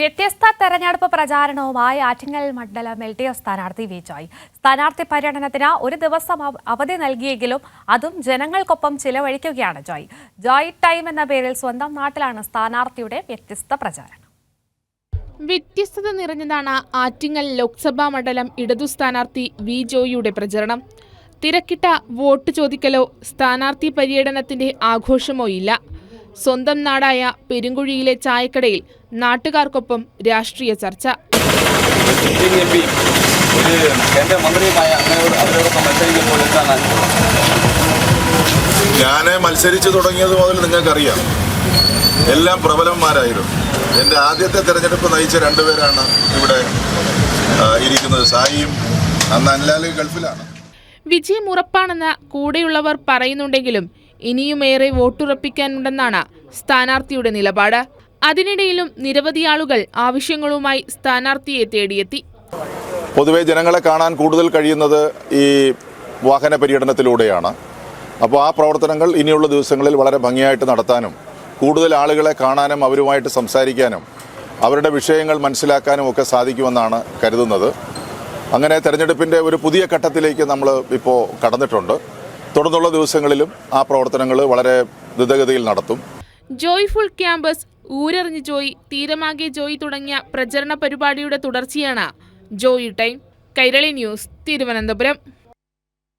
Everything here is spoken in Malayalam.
വ്യത്യസ്ത തെരഞ്ഞെടുപ്പ് പ്രചാരണവുമായി ആറ്റിങ്ങൽ മണ്ഡലം LDF സ്ഥാനാർത്ഥി വി ജോയ്. സ്ഥാനാർത്ഥി പര്യടനത്തിന് ഒരു ദിവസം അവധി നൽകിയെങ്കിലും അതും ജനങ്ങൾക്കൊപ്പം ചിലവഴിക്കുകയാണ് ജോയ്. ജോയ് ടൈം എന്ന പേരിൽ സ്വന്തം നാട്ടിലാണ് സ്ഥാനാർത്ഥിയുടെ വ്യത്യസ്ത പ്രചാരണം. വ്യത്യസ്തത നിറഞ്ഞതാണ് ആറ്റിങ്ങൽ ലോക്സഭാ മണ്ഡലം ഇടതു സ്ഥാനാർത്ഥി വി ജോയിയുടെ പ്രചരണം. തിരക്കിട്ട വോട്ട് ചോദിക്കലോ സ്ഥാനാർത്ഥി പര്യടനത്തിന്റെ ആഘോഷമോ ഇല്ല. സ്വന്തം നാടായ പെരുങ്കുഴിയിലെ ചായക്കടയിൽ നാട്ടുകാർക്കൊപ്പം രാഷ്ട്രീയ ചർച്ച. ഞാൻ മത്സരിച്ചു തുടങ്ങിയത് മുതൽ നിങ്ങൾക്കറിയാം, എല്ലാം പ്രബലന്മാരായിരുന്നു. എൻ്റെ ആദ്യത്തെ തെരഞ്ഞെടുപ്പ് നയിച്ച രണ്ടുപേരാണ് ഇവിടെ ഇരിക്കുന്നത്. സായിയും അന്ന് അൻലാൽ ഗൾഫിലാണ്. വിജയം ഉറപ്പാണെന്ന് കൂടെയുള്ളവർ പറയുന്നുണ്ടെങ്കിലും ഇനിയുമേറെ വോട്ടുറപ്പിക്കാനുണ്ടെന്നാണ് സ്ഥാനാർത്ഥിയുടെ നിലപാട്. അതിനിടയിലും നിരവധി ആളുകൾ ആവശ്യങ്ങളുമായി സ്ഥാനാർത്ഥിയെ തേടിയെത്തി. പൊതുവെ ജനങ്ങളെ കാണാൻ കൂടുതൽ കഴിയുന്നത് ഈ വാഹന പര്യടനത്തിലൂടെയാണ്. അപ്പോൾ ആ പ്രവർത്തനങ്ങൾ ഇനിയുള്ള ദിവസങ്ങളിൽ വളരെ ഭംഗിയായിട്ട് നടത്താനും കൂടുതൽ ആളുകളെ കാണാനും അവരുമായിട്ട് സംസാരിക്കാനും അവരുടെ വിഷയങ്ങൾ മനസ്സിലാക്കാനും ഒക്കെ സാധിക്കുമെന്നാണ് കരുതുന്നത്. അങ്ങനെ തെരഞ്ഞെടുപ്പിൻ്റെ ഒരു പുതിയ ഘട്ടത്തിലേക്ക് നമ്മൾ ഇപ്പോൾ കടന്നിട്ടുണ്ട്. തുടർന്നുള്ള ദിവസങ്ങളിലും ആ പ്രവർത്തനങ്ങൾ വളരെ ദ്രുതഗതിയിൽ നടത്തും. ജോയ്ഫുൾ ക്യാമ്പസ്, ഊരറിഞ്ഞ് ജോയ്, തീരമാകെ ജോയ് തുടങ്ങിയ പ്രചരണ പരിപാടിയുടെ തുടർച്ചയാണ് ജോയ് ടൈം. കൈരളി ന്യൂസ്, തിരുവനന്തപുരം.